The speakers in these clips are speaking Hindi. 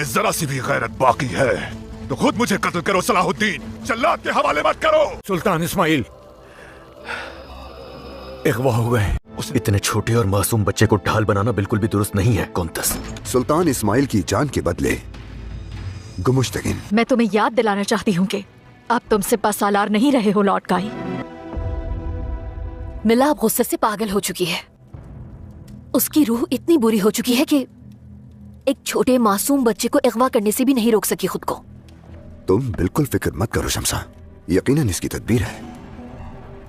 में जरा सी भी गैरत बाकी है तो खुद मुझे कत्ल करो सलाहुद्दीन, जल्लाद के हवाले मत करो। सुल्तान इस्माइल अगवा हो गए। इतने छोटे और मासूम बच्चे को ढाल बनाना बिल्कुल भी दुरुस्त नहीं है कोंतस। सुल्तान इस्माइल की जान के बदले गुमुश्तगिन। मैं तुम्हें याद दिलाना चाहती हूँ कि अब तुम सिपा सालार नहीं रहे हो लॉर्ड गाई। मिला अब गुस्से से पागल हो चुकी है। उसकी रूह इतनी बुरी हो चुकी है कि एक छोटे मासूम बच्चे को अगवा करने से भी नहीं रोक सकी खुद को। तुम बिल्कुल फिक्र मत करो शमसा, यकीनन इसकी तदबीर है।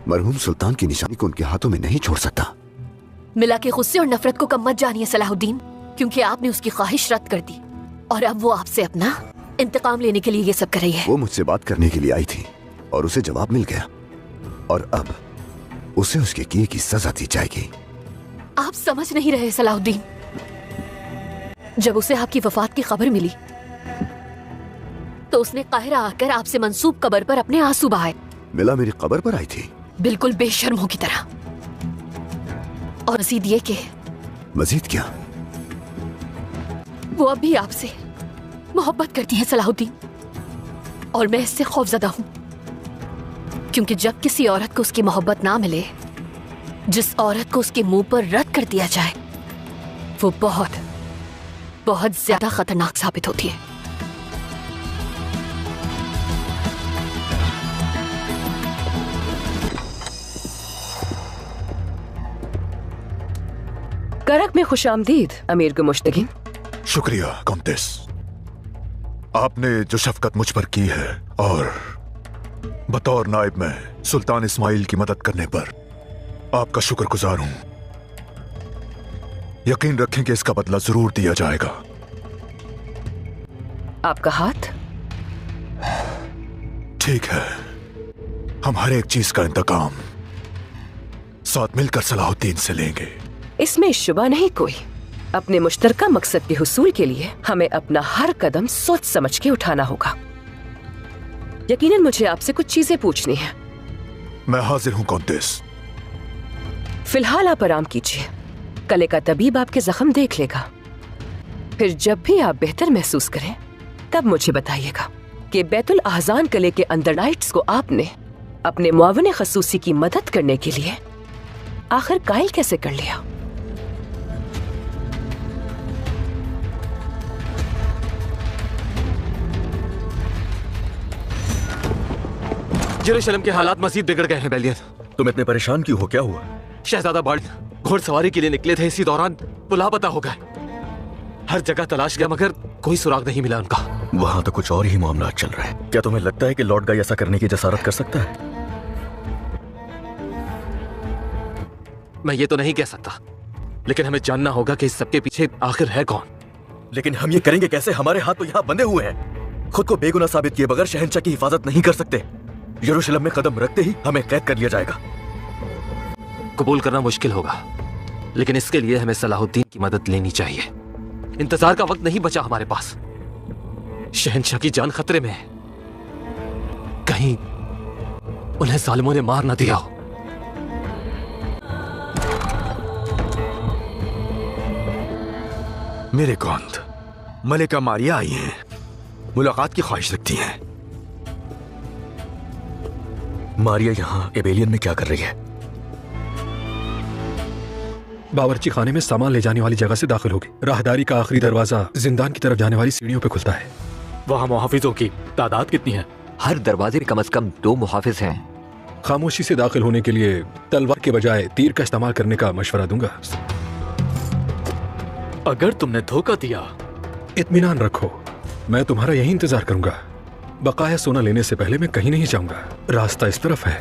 मरहूम सुल्तान की निशानी को उनके हाथों में नहीं छोड़ सकता। मिला के गुस्से और नफरत को कम मत जानिए सलाहुद्दीन, क्योंकि आपने उसकी ख्वाहिश रद्द कर दी और अब वो आपसे अपना इंतकाम लेने के लिए ये सब कर रही है। वो मुझसे बात करने के लिए आई थी और उसे जवाब मिल गया और अब उसे उसके किए की सजा दी जाएगी। आप समझ नहीं रहे सलाहुद्दीन। जब उसे आपकी वफात की खबर मिली तो उसने काहिरा आकर आपसे मंसूब कब्र पर अपने आंसू बहाए। मिला मेरी कब्र पर आई थी? बिल्कुल बेशर्मों की तरह। और मजीद ये कि मजीद क्या? वो अब भी आपसे मोहब्बत करती है सलाहुद्दीन, और मैं इससे खौफजदा हूं, क्योंकि जब किसी औरत को उसकी मोहब्बत ना मिले, जिस औरत को उसके मुंह पर रद्द कर दिया जाए, वो बहुत बहुत ज्यादा खतरनाक साबित होती है। करक में खुशामदीद अमीर गुमुश्तगिन। शुक्रिया कॉन्टेस, आपने जो शफकत मुझ पर की है और बतौर नायब में सुल्तान इस्माइल की मदद करने पर आपका शुक्रगुजार हूं। यकीन रखें कि इसका बदला जरूर दिया जाएगा। आपका हाथ? ठीक है, हम हर एक चीज का इंतकाम साथ मिलकर सलाहुद्दीन से लेंगे। इसमें शुबा नहीं कोई। अपने मुश्तरका मकसद के हुसूल के लिए हमें अपना हर कदम सोच समझ के उठाना होगा। यकीनन मुझे आपसे कुछ चीजें पूछनी है। मैं हाजिर हूं कॉन्टेस। फिलहाल आप आराम कीजिए, कले का तबीब आपके जख्म देख लेगा। फिर जब भी आप बेहतर महसूस करें तब मुझे बताइएगा कि बैतुल अहजान कले के अंडरनाइट्स को आपने अपने मुआवने खसूसी की मदद करने के लिए आखिर कायल कैसे कर लिया। यरूशलेम के हालात मजीद बिगड़ गए हैं बेलियन। तुम इतने परेशान क्यों हो? क्या हुआ? शहजादा बार्ड घोड़सवारी के लिए निकले थे, इसी दौरान वो लापता हो गए। हर जगह तलाश किया मगर कोई सुराग नहीं मिला उनका। वहां तो कुछ और ही मामला चल रहा है। क्या तुम्हें लगता है कि लॉर्ड गाई ऐसा करने की जसारत कर सकता है? मैं ये तो नहीं कह सकता, लेकिन हमें जानना होगा कि इस सबके पीछे आखिर है कौन। लेकिन हम ये करेंगे कैसे? हमारे हाथ तो यहाँ बंधे हुए हैं। खुद को बेगुनाह साबित किए बगैर शहंशाह की हिफाजत नहीं कर सकते। यरूशलेम में कदम रखते ही हमें कैद कर लिया जाएगा। कबूल करना मुश्किल होगा, लेकिन इसके लिए हमें सलाहुद्दीन की मदद लेनी चाहिए। इंतजार का वक्त नहीं बचा हमारे पास। शहंशाह की जान खतरे में है, कहीं उन्हें जालिमों ने मार न दिया हो। मेरे कौंद, मलिका मारिया आई हैं, मुलाकात की ख्वाहिश रखती हैं। मारिया यहाँ एबेलियन में क्या कर रही है? बावर्ची खाने में सामान ले जाने वाली जगह से दाखिल होगी। राहदारी का आखिरी दरवाजा जिंदान की तरफ जाने वाली सीढ़ियों पे खुलता है। वहाँ मुहाफिजों की तादाद कितनी है? हर दरवाजे में कम से कम 2 मुहाफिज हैं। खामोशी से दाखिल होने के लिए तलवार के बजाय तीर का इस्तेमाल करने का मशवरा दूंगा। अगर तुमने धोखा दिया, इत्मीनान रखो, मैं तुम्हारा यही इंतजार करूंगा। बकाया सोना लेने से पहले मैं कहीं नहीं जाऊंगा। रास्ता इस तरफ है।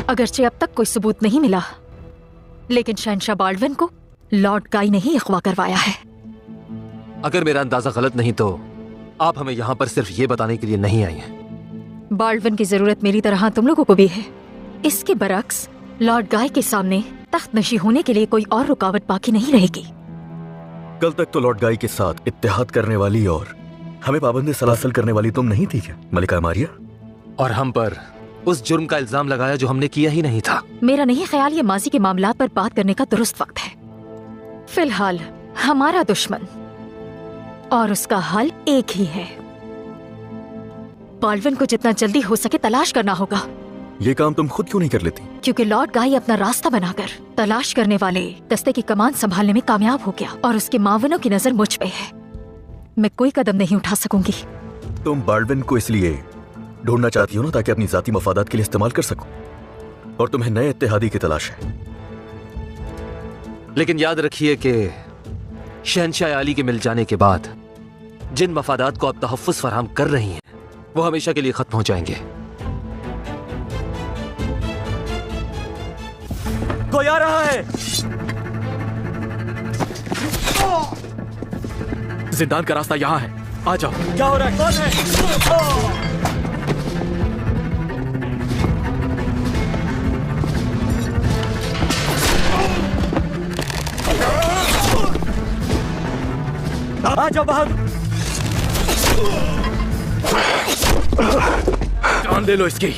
अगरचे अब तक कोई सबूत नहीं मिला, लेकिन शहंशाह बाल्डविन को लॉर्ड गाई ने ही अगवा करवाया है। अगर मेरा अंदाजा गलत नहीं तो आप हमें यहाँ पर सिर्फ ये बताने के लिए नहीं आई हैं। बाल्डविन की जरूरत मेरी तरह तुम लोगों को भी है। इसके बरक्स लॉर्ड गाई के सामने तख्त नशी होने के लिए कोई और रुकावट बाकी नहीं रहेगी। कल तक तो लॉर्ड गाई के साथ इत्तेहाद करने वाली और हमें पाबंदी सलासल करने वाली तुम नहीं थी क्या मलिका मारिया? और हम पर उस जुर्म का इल्जाम लगाया जो हमने किया ही नहीं था। मेरा नहीं ख्याल ये माजी के मामलात पर बात करने का दुरुस्त वक्त है। फिलहाल हमारा दुश्मन और उसका हल एक ही है। बाल्विन को जितना जल्दी हो सके तलाश करना होगा। ये काम तुम खुद क्यों नहीं कर लेती? क्योंकि लॉर्ड गाई अपना रास्ता बनाकर तलाश करने वाले दस्ते की कमान संभालने में कामयाब हो गया और उसके मावनों की नजर मुझ पे है। मैं कोई कदम नहीं उठा सकूंगी। तुम बाल्विन को इसलिए ढूंढना चाहती हो ना ताकि अपनी जाती मफादात के लिए इस्तेमाल कर सको, और तुम्हें नए इत्तेहादी की तलाश है। लेकिन याद रखिए कि शहंशाह आली के मिल जाने के बाद जिन मफादात को आप तहफ्फुज़ फराहम कर रही हैं वो हमेशा के लिए खत्म हो जाएंगे। कोई आ रहा है। जिंदान का रास्ता यहाँ है, आ जाओ। क्या हो रहा है? कौन है? आ जाओ बाहर। जान ले लो इसकी।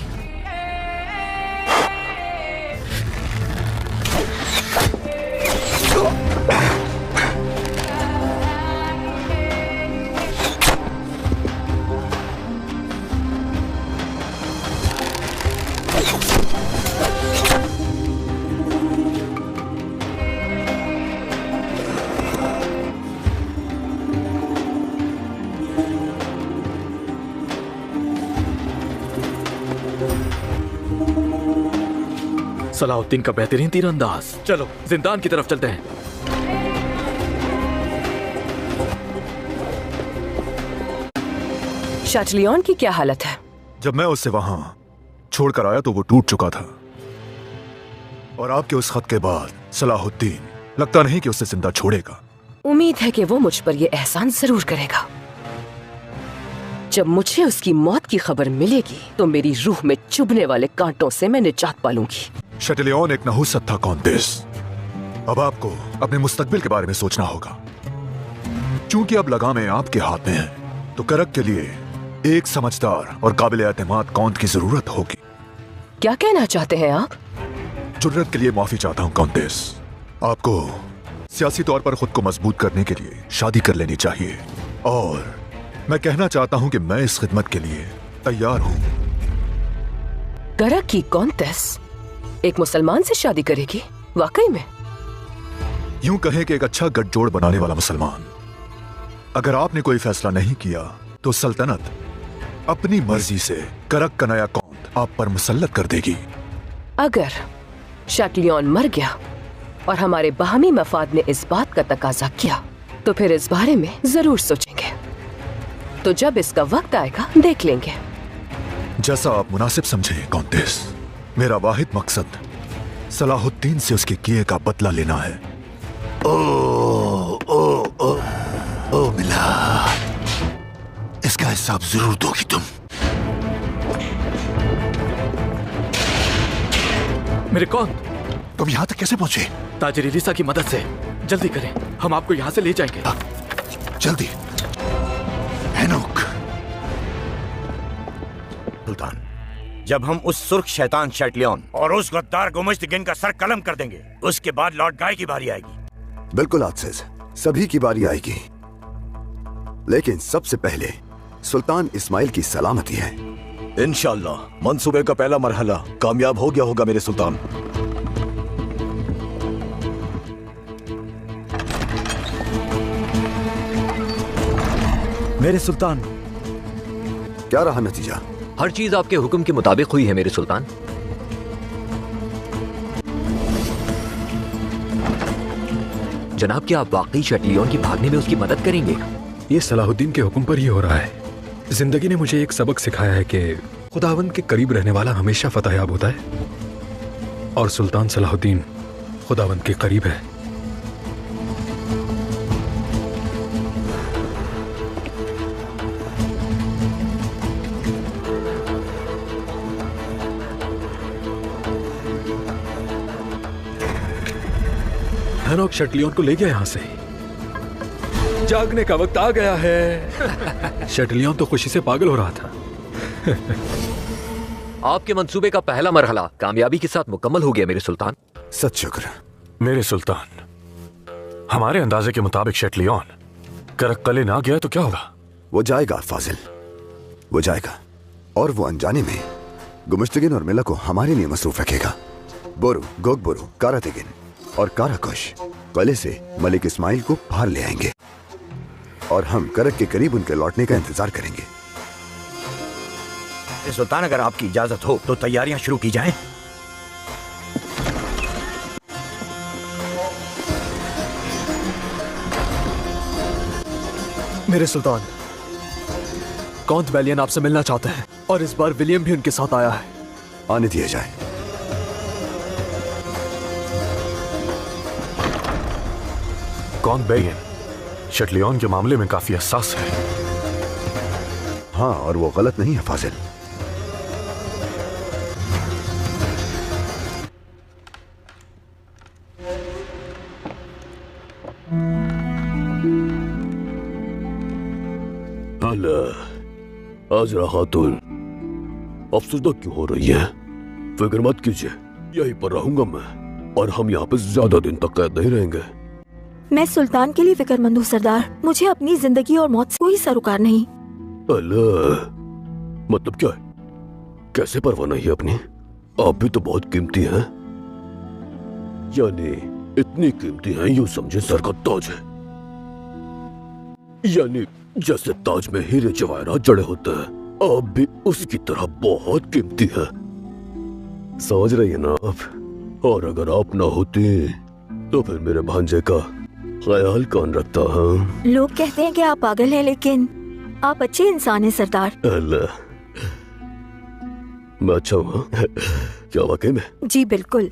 सलाहुद्दीन का बेहतरीन तीरंदाज। चलो जिंदान की तरफ चलते हैं। शाटलियन की क्या हालत है? जब मैं उससे वहां छोड़कर आया तो वो टूट चुका था, और आपके उस खत के बाद सलाहुद्दीन लगता नहीं कि उसे जिंदा छोड़ेगा। उम्मीद है कि वो मुझ पर ये एहसान जरूर करेगा। जब मुझे उसकी मौत की खबर मिलेगी तो मेरी रूह में चुभने वाले कांटों से मैं निजात पालूंगी। शटलियन एक नहुसत था कॉन्टेस। अब आपको अपने मुस्तकबिल के बारे में सोचना होगा। चूंकि अब लगामें आपके हाथ में है तो करक के लिए एक समझदार और काबिल एतमाद कौंत की जरूरत होगी। क्या कहना चाहते हैं आप? जुर्रत के लिए माफी चाहता हूँ कॉन्टेस। आपको सियासी तौर पर खुद को मजबूत करने के लिए शादी कर लेनी चाहिए, और मैं कहना चाहता हूँ कि मैं इस खिदमत के लिए तैयार हूँ। करक की कॉन्टेस एक मुसलमान से शादी करेगी? वाकई में? यूं कहें कि एक अच्छा गठजोड़ बनाने वाला मुसलमान। अगर आपने कोई फैसला नहीं किया तो सल्तनत अपनी मर्जी से करक का नया कौंत आप पर मुसल्लत कर देगी। अगर शाटलियन मर गया और हमारे बाहमी मफाद ने इस बात का तकाजा किया तो फिर इस बारे में जरूर सोचेंगे। तो जब इसका वक्त आएगा देख लेंगे। जैसा आप मुनासिब समझे कॉन्टेस। मेरा वाहिद मकसद सलाहुद्दीन से उसके किए का बदला लेना है। ओ मिला, इसका हिसाब जरूर दोगी तुम। मेरे कौन? तुम यहाँ तक कैसे पहुंचे? ताजिर इलीसा की मदद से। जल्दी करें, हम आपको यहाँ से ले जाएंगे। जल्दी। हेनोक। सुल्तान, जब हम उस सुर्ख शैतान शटलियन और उस गद्दार गुमश्तगिन का सर कलम कर देंगे, उसके बाद लॉर्ड गाय की बारी आएगी। बिल्कुल आसिस, सभी की बारी आएगी, लेकिन सबसे पहले सुल्तान इस्माइल की सलामती है। इंशाअल्लाह मंसूबे का पहला मरहला कामयाब हो गया होगा मेरे सुल्तान। मेरे सुल्तान। क्या रहा नतीजा? हर चीज आपके हुक्म के मुताबिक हुई है मेरे सुल्तान। जनाब, क्या आप वाकई शटलियन की भागने में उसकी मदद करेंगे? ये सलाहुद्दीन के हुक्म पर ही हो रहा है। जिंदगी ने मुझे एक सबक सिखाया है कि खुदावंद के करीब रहने वाला हमेशा फतहयाब होता है, और सुल्तान सलाहुद्दीन खुदावंद के करीब है। हेनोक शटलियन को ले गया यहां से। जागने का वक्त आ गया है। शटलियन तो खुशी से पागल हो रहा था। आपके मंसूबे का पहला मरहला कामयाबी के साथ मुकम्मल हो गया मेरे सुल्तान। सच शुक्र। मेरे सुल्तान, हमारे अंदाजे के मुताबिक शटलियन करक्कले ना गया तो क्या होगा? वो जाएगा फाजिल, वो जाएगा और वो अनजाने में गुमश्तगिन और मिला को हमारे लिए मसरूफ रखेगा। बोरू, गोगबोरू, कारातिगिन और काराकुश कले से मलिक इस्माइल को बाहर ले आएंगे और हम करक के करीब उनके लौटने का इंतजार करेंगे। सुल्तान, अगर आपकी इजाजत हो तो तैयारियां शुरू की जाएं। मेरे सुल्तान, काउंट बैलियन आपसे मिलना चाहते हैं और इस बार विलियम भी उनके साथ आया है। आने दिया जाए। कौन बेयन शटलियन के मामले में काफी हसास है। हाँ, और वो गलत नहीं है फाजिल। आजरा खातून, अफसुदा क्यों हो रही है? फिक्र मत कीजिए, यहीं पर रहूंगा मैं और हम यहाँ पे ज्यादा दिन तक कैद नहीं रहेंगे। मैं सुल्तान के लिए फिक्रमंद हूँ सरदार। मुझे अपनी जिंदगी और मौत से कोई सरोकार नहीं। अल्लाह, मतलब क्या है? कैसे परवाह नहीं है अपनी? आप भी तो बहुत कीमती हैं। यानी इतनी कीमती हैं यूं समझे सर का ताज है। यानी जैसे ताज में हीरे जवाहरात जड़े होते हैं, आप भी उसकी तरह बहुत कीमती है। समझ रही है ना आप? और अगर आप ना होती तो फिर मेरे भांजे का ख्याल कौन रखता है? लोग कहते हैं कि आप पागल हैं, लेकिन आप अच्छे इंसान हैं सरदार। अल्लाह, मैं अच्छा हूँ क्या वाकई में? जी बिल्कुल।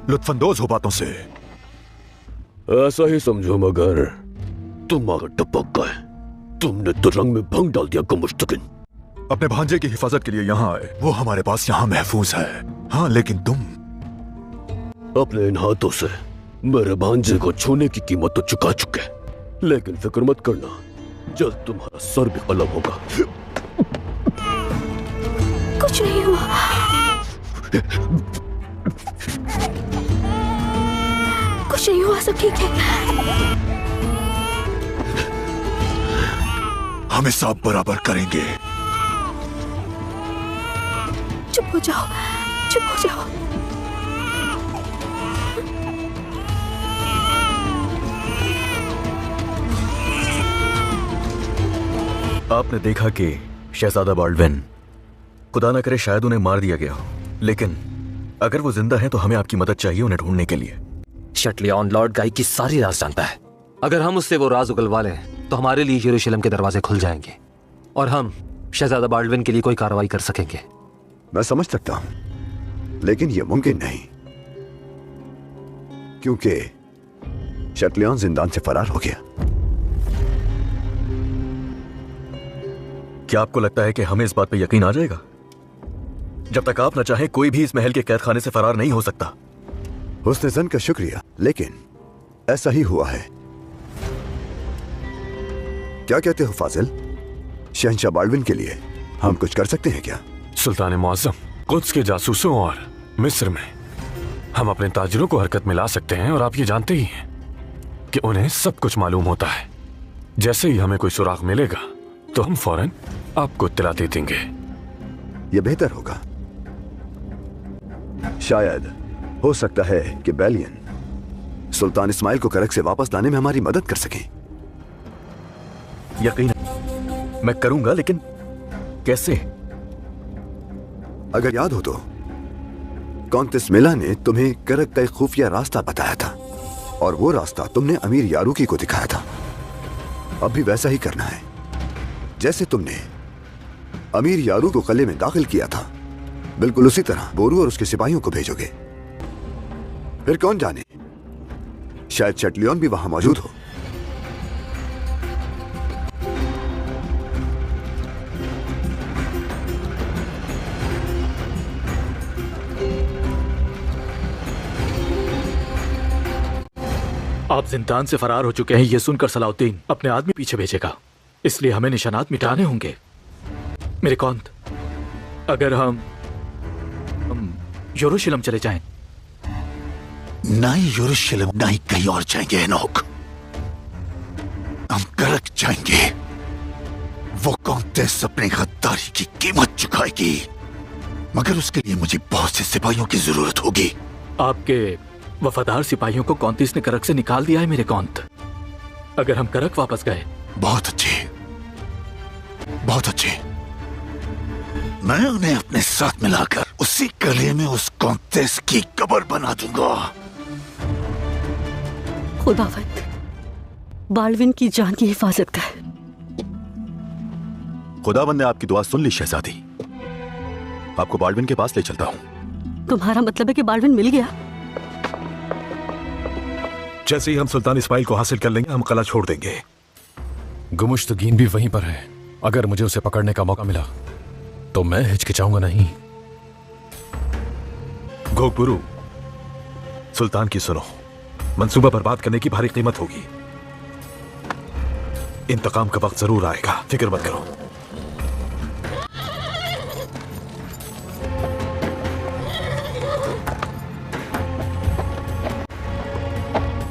लुत्फानंदोज हो बातों से। ऐसा ही समझो, मगर तुम आगे टपक गए। तुमने तो रंग में भंग डाल दिया गुमुश्तगिन। अपने भांजे की हिफाजत के लिए यहाँ आए, वो हमारे पास यहाँ महफूज है। हाँ, लेकिन तुम अपने इन हाथों से मेरे भांजे को छूने की कीमत तो चुका चुके, लेकिन फिक्र मत करना, जल्द तुम्हारा सर भी अलग होगा। कुछ नहीं हुआ। कुछ नहीं हुआ, सब ठीक है। हम हिसाब बराबर करेंगे। चुप हो जाओ, चुप हो जाओ। आपने देखा कि शहजादा बाल्डविन, खुदा न करे शायद उन्हें मार दिया गया हो, लेकिन अगर वो जिंदा हैं तो हमें आपकी मदद चाहिए उन्हें ढूंढने के लिए। शटलियन लॉर्ड गाई की सारी राज जानता है। अगर हम उससे वो राज उगलवा लें तो हमारे लिए यरूशलेम के दरवाजे खुल जाएंगे और हम शहजादा बाल्डविन के लिए कोई कार्रवाई कर सकेंगे। मैं समझ सकता हूं, लेकिन यह मुमकिन नहीं, क्योंकि शटलियन जिंदान से फरार हो गया। क्या आपको लगता है कि हमें इस बात पर यकीन आ जाएगा? जब तक आप न चाहें, कोई भी इस महल के कैद खाने से फरार नहीं हो सकता। हुस्न ज़न का शुक्रिया, लेकिन ऐसा ही हुआ है। क्या कहते हो फाजिल? शहंशाह बाल्डविन के लिए हम कुछ कर सकते हैं क्या? सुल्तान मुअज्जम, कुद्स के जासूसों और मिस्र में हम अपने ताजिरों को हरकत में ला सकते हैं, और आप ये जानते ही हैं कि उन्हें सब कुछ मालूम होता है। जैसे ही हमें कोई सुराग मिलेगा तो हम फौरन आपको इत्तला दे देंगे। यह बेहतर होगा। शायद हो सकता है कि बैलियन सुल्तान इस्माइल को करक से वापस लाने में हमारी मदद कर सकें। यकीन मैं करूंगा, लेकिन कैसे? अगर याद हो तो कौंतेस मिला ने तुम्हें करक का एक खुफिया रास्ता बताया था, और वो रास्ता तुमने अमीर यारूकी को दिखाया था। अब भी वैसा ही करना है। जैसे तुमने अमीर यारू को किले में दाखिल किया था, बिल्कुल उसी तरह बोरू और उसके सिपाहियों को भेजोगे। फिर कौन जाने, शायद शटलियन भी वहां मौजूद हो। आप जिंदान से फरार हो चुके हैं ये सुनकर सलाहुद्दीन अपने आदमी पीछे भेजेगा, इसलिए हमें निशानात मिटाने होंगे। मेरे कौंत, अगर हम यरूशलेम चले जाएं। ना ही यरूशलेम ना ही कहीं और जाएंगे एनोक, हम करक जाएंगे। वो कॉन्टेस अपनी गद्दारी की कीमत चुकाएगी, मगर उसके लिए मुझे बहुत से सिपाहियों की जरूरत होगी। आपके वफादार सिपाहियों को कौंतीस ने करक से निकाल दिया है मेरे कौंत। अगर हम करक वापस गए। बहुत अच्छे, बहुत अच्छे। मैं उन्हें अपने साथ मिलाकर उसी गले में उस कॉन्टेस की कब्र बना दूंगा। खुदावंद बाल्विन की जान की हिफाजत कर। खुदावंद ने आपकी दुआ सुन ली शहजादी। आपको बाल्विन के पास ले चलता हूँ। तुम्हारा मतलब है कि बाल्विन मिल गया? जैसे ही हम सुल्तान इस्माइल को हासिल कर लेंगे हम किला छोड़ देंगे। गुमुश्तगीन भी वहीं पर है। अगर मुझे उसे पकड़ने का मौका मिला तो मैं हिचकिचाऊंगा नहीं। घोगपुरु, सुल्तान की सुनो, मंसूबा बर्बाद करने की भारी कीमत होगी। इंतकाम का वक्त जरूर आएगा, फिक्र मत करो।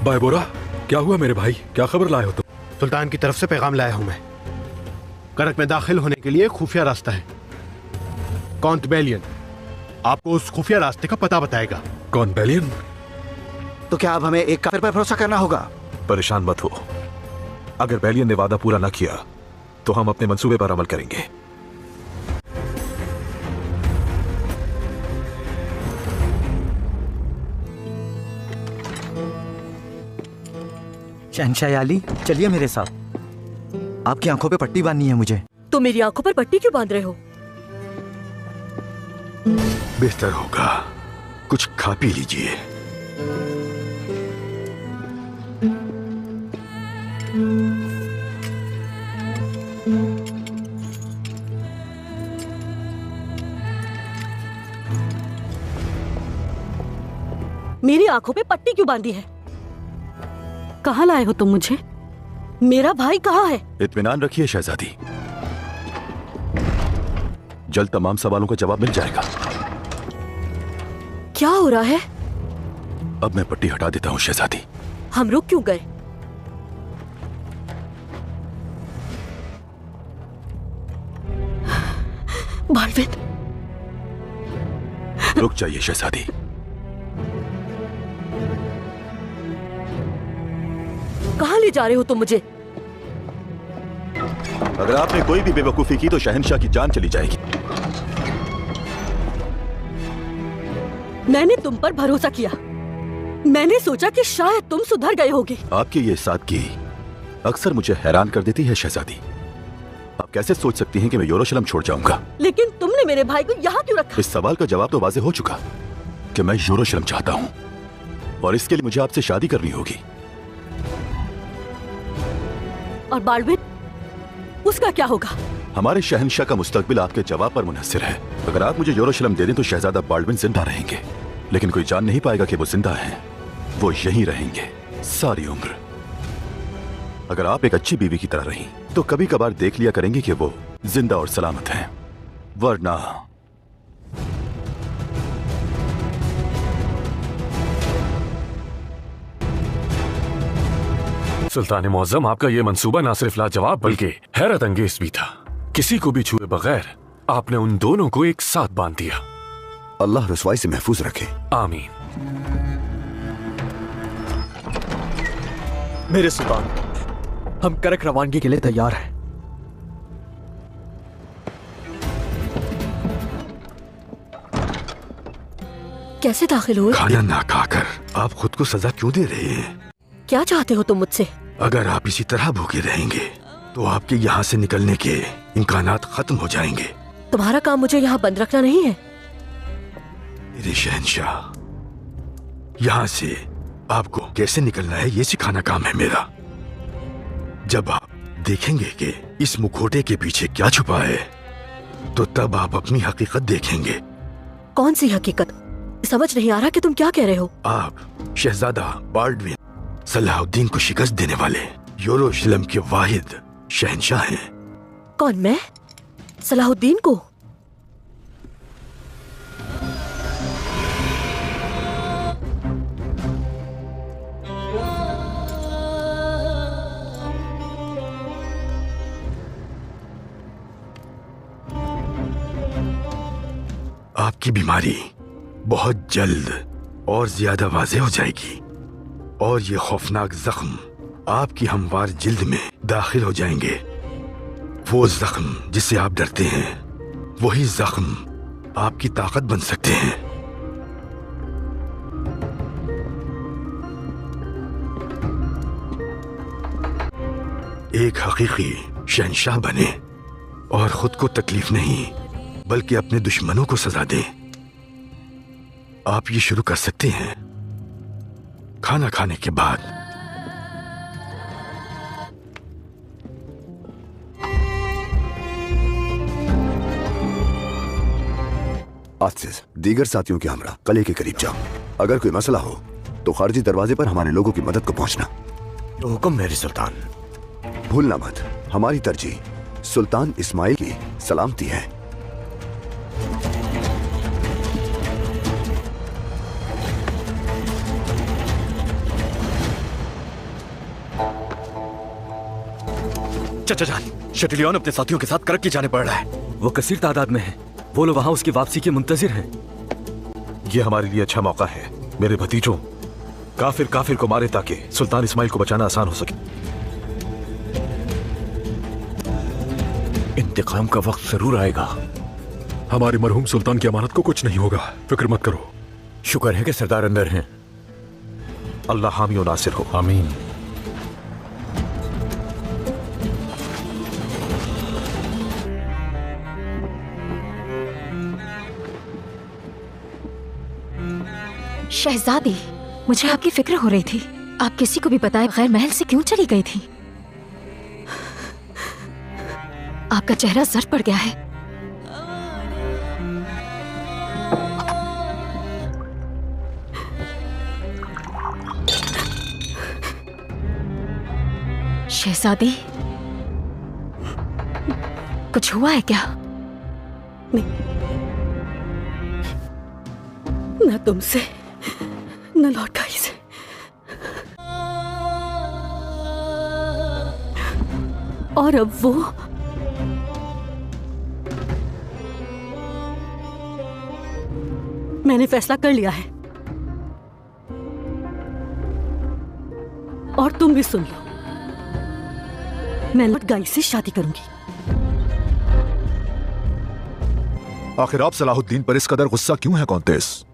बायबोरा, क्या हुआ मेरे भाई? क्या खबर लाए हो तुम? सुल्तान की तरफ से पैगाम लाया हूं मैं। करक में दाखिल होने के लिए खुफिया रास्ता है। कॉन्ट बेलियन आपको उस खुफिया रास्ते का पता बताएगा। कौन बेलियन? तो क्या अब हमें एक काफिर पर भरोसा करना होगा? परेशान मत हो, अगर बेलियन ने वादा पूरा न किया तो हम अपने मंसूबे पर अमल करेंगे। शहंशाह आली, चलिए मेरे साथ। आपकी आंखों पे पट्टी बांधनी है मुझे। तो मेरी आंखों पर पट्टी क्यों बांध रहे हो? बेहतर होगा कुछ खा पी लीजिए। मेरी आंखों पे पट्टी क्यों बांधी है? कहाँ लाए हो तुम मुझे? मेरा भाई कहाँ है? इत्मीनान रखिए शहजादी, जल्द तमाम सवालों का जवाब मिल जाएगा। क्या हो रहा है? अब मैं पट्टी हटा देता हूँ शहजादी। हम रुक क्यों गए? बाल्विन, रुक जाइए शहजादी। कहाँ ले जा रहे हो तुम मुझे? अगर आपने कोई भी बेवकूफी की तो शहंशाह की जान चली जाएगी। मैंने तुम पर भरोसा किया। मैंने सोचा कि शायद तुम सुधर गए होगे। आपकी ये सादगी अक्सर मुझे हैरान कर देती है शहजादी। आप कैसे सोच सकती हैं कि मैं यरूशलेम छोड़ जाऊंगा? लेकिन तुमने मेरे भाई को यहाँ क्यों रखा? इस सवाल का जवाब तो वाज़ेह हो चुका कि मैं यरूशलेम चाहता हूँ और इसके लिए मुझे आपसे शादी करनी होगी। और बाल्विन, उसका क्या होगा? हमारे शहंशाह का मुस्तकबिल आपके जवाब पर मुनहसर है। अगर आप मुझे यरूशलेम दे दें तो शहजादा बाल्विन जिंदा रहेंगे, लेकिन कोई जान नहीं पाएगा कि वो जिंदा हैं। वो यहीं रहेंगे सारी उम्र। अगर आप एक अच्छी बीवी की तरह रहीं तो कभी कभार देख लिया करेंगे कि वो जिंदा और सलामत हैं, वरना सुल्तान मुअज्जम, आपका ये मंसूबा ना सिर्फ लाजवाब बल्कि हैरत अंगेज भी था। किसी को भी छुए बगैर आपने उन दोनों को एक साथ बांध दिया। अल्लाह रुसवाई से महफूज रखे। आमीन। मेरे सुल्तान, हम करक रवानगी के लिए तैयार हैं। कैसे दाखिल हुए? खाना ना खाकर आप खुद को सजा क्यों दे रहे हैं? क्या चाहते हो तुम मुझसे? अगर आप इसी तरह भूखे रहेंगे तो आपके यहाँ से निकलने के इम्कानात खत्म हो जाएंगे। तुम्हारा काम मुझे यहाँ बंद रखना नहीं है। मेरे शहंशाह, यहाँ से आपको कैसे निकलना है ये सिखाना काम है मेरा। जब आप देखेंगे कि इस मुखौटे के पीछे क्या छुपा है तो तब आप अपनी हकीकत देखेंगे। कौन सी हकीकत? समझ नहीं आ रहा कि तुम क्या कह रहे हो। आप शहजादा बाल्डविन सलाहुद्दीन को शिकस्त देने वाले यरूशलेम के वाहिद शहंशाह हैं। कौन, मैं? सलाहुद्दीन को? आपकी बीमारी बहुत जल्द और ज्यादा वाज़ेह हो जाएगी और ये खौफनाक जख्म आपकी हमवार जिल्द में दाखिल हो जाएंगे। वो जख्म जिससे आप डरते हैं, वही जख्म आपकी ताकत बन सकते हैं। एक हकीकी शहंशाह बने और खुद को तकलीफ नहीं बल्कि अपने दुश्मनों को सजा दें। आप ये शुरू कर सकते हैं खाना खाने के बाद। आज से दीगर साथियों के हमरा कले के करीब जाओ। अगर कोई मसला हो तो खारजी दरवाजे पर हमारे लोगों की मदद को पहुंचना। तो हुक्म मेरे सुल्तान। भूलना मत, हमारी तरजीह सुल्तान इस्माइल की सलामती है। चाचा जान, शटिलियन अपने साथियों के साथ करक की जाने पड़ रहा है। वो कसीर तादाद में है। वो लोग वहां उसकी वापसी के मुंतजिर हैं। ये हमारे लिए अच्छा मौका है। मेरे भतीजों, काफिर को मारे ताकि सुल्तान इस्माइल को बचाना आसान हो सके। इंतकाम का वक्त जरूर आएगा। हमारे मरहूम सुल्तान की अमानत को कुछ नहीं होगा, फिक्र मत करो। शुक्र है कि सरदार अंदर हैं। अल्लाह हामी और नासिर हो। आमीन। शहजादी, मुझे आपकी फिक्र हो रही थी। आप किसी को भी बताए बगैर महल से क्यों चली गई थी? आपका चेहरा जर्द पड़ गया है। शहजादी, कुछ हुआ है क्या? न तुमसे न लौटकाई से। और अब वो मैंने फैसला कर लिया है और तुम भी सुन लो, मैं लौट गाई से शादी करूंगी। आखिर आप सलाहुद्दीन पर इस कदर गुस्सा क्यों है कौंतेस?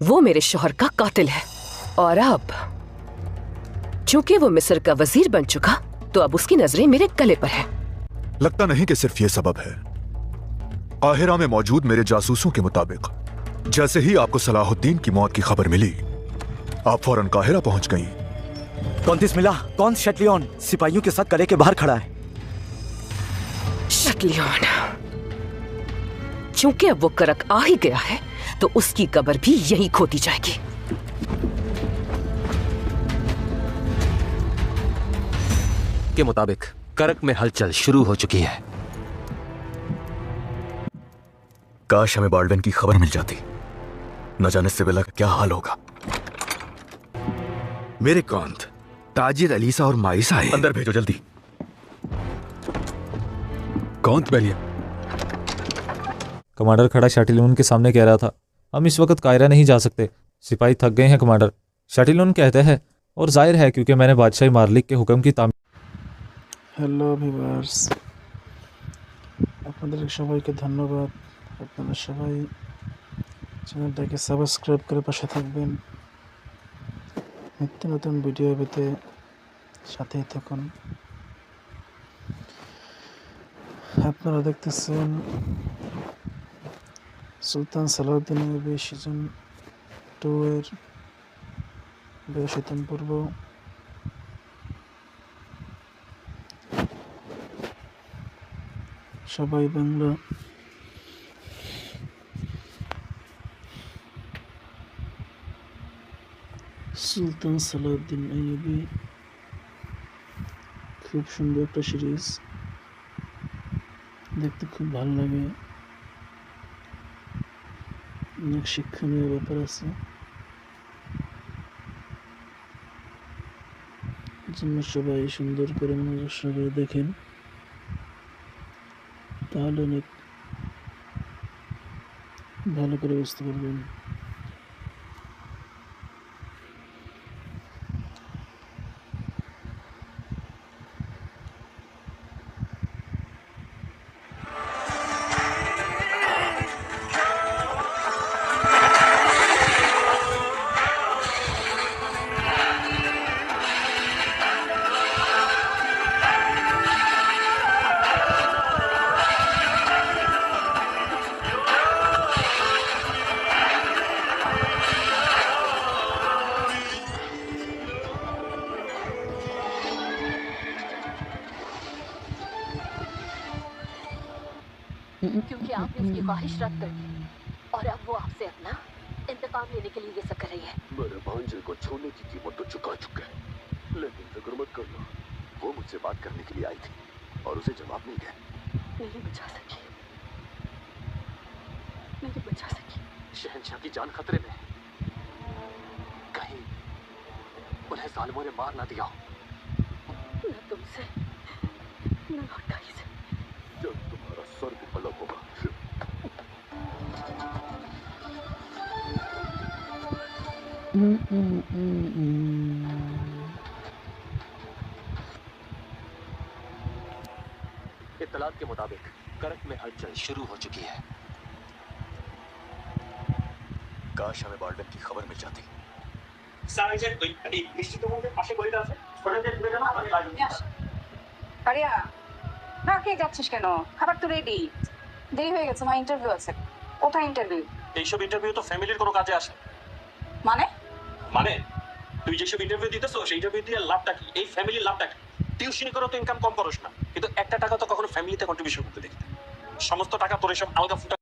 वो मेरे शौहर का कातिल है और अब चूंकि वो मिस्र का वजीर बन चुका तो अब उसकी नजरें मेरे गले पर है। लगता नहीं कि सिर्फ ये सबब है। काहिरा में मौजूद मेरे जासूसों के मुताबिक जैसे ही आपको सलाहुद्दीन की मौत की खबर मिली, आप फौरन काहिरा पहुंच गईं। कौंतिस मिला? कौन शटलियन सिपाहियों के साथ कले के बाहर खड़ा है? शटलियन, चूंकि अब वो करक आ ही गया है तो उसकी कब्र भी यहीं खोदी जाएगी। के मुताबिक करक में हलचल शुरू हो चुकी है। काश हमें बाल्डविन की खबर मिल जाती। न जाने सिबिला का क्या हाल होगा। मेरे कौंत, ताजिर अलीसा और माइसा है। अंदर भेजो जल्दी। कौंत बेलियन। कमांडर खड़ा शटिलियन के सामने कह रहा था, हम इस वक्त कायरा नहीं जा सकते। सिपाही थक गए हैं कमांडर। शटिलियन कहते हैं, और जाहिर है क्योंकि मैंने बादशाही मार्लिक के हुक्म की तामील। হ্যালো ভিউয়ার্স, আপনাদের সবাইকে ধন্যবাদ। আপনারা সবাই চ্যানেলটাকে সাবস্ক্রাইব করে পাশে থাকবেন। নিত্য নতুন ভিডিও পেতে সাথেই থাকুন। আপনারা দেখতেছেন সুলতান সালাউদ্দিন আইয়ুবী সিজন 2 এর 82তম পর্ব। সবাই বাংলা সুলতান সালাউদ্দিন আইয়ুবী খুব সুন্দর একটা সিরিজ, দেখতে খুব ভালো লাগে, অনেক শিক্ষণীয় ব্যাপার আছে, জন্য সবাই সুন্দর করে মনোযোগ সহকারে দেখেন, তাহলে অনেক ভালো করে বুঝতে পারবেন। क्योंकि आपने उसकी ख्वाहिश रद्द कर दी और अब वो आपसे अपना इंतकाम लेने के लिए ये सब कर रही है। मेरे भांजे को छूने की कीमत तो चुका चुके हैं, लेकिन फिक्र मत करना, वो मुझसे बात करने के लिए आई थी और उसे जवाब नहीं दिया। नहीं बचा सकी, नहीं बचा सकी। शहंशाह की जान खतरे में है, कहीं उन्हें जालिमों ने मार ना दिया हो। न तुमसे न लौटाई से। जब तुम्हारा सर भी अलग होगा। इत्तलात के मुताबिक करक में हलचल शुरू हो चुकी है। काश हमें बाल्डन की खबर मिल जाती। আরিয়া না কে যাচ্ছিস কেন? খাবার তো রেডি, দেরি হয়ে গেছে, আমার ইন্টারভিউ আছে। ওটা ইন্টারভিউ? এইসব ইন্টারভিউ তো ফ্যামিলির কোনো কাজে আসে। মানে মানে তুই যেসব ইন্টারভিউ দিতেছো সেই ইন্টারভিউ দিয়ে লাভটা কি? এই ফ্যামিলির লাভটা কি? টিউশনি করো তো ইনকাম কম করোস না, কিন্তু একটা টাকা তো কখনো ফ্যামিলিতে কন্ট্রিবিউশন করতে দেখতে। সমস্ত টাকা তোর এসব আলগা ফুটা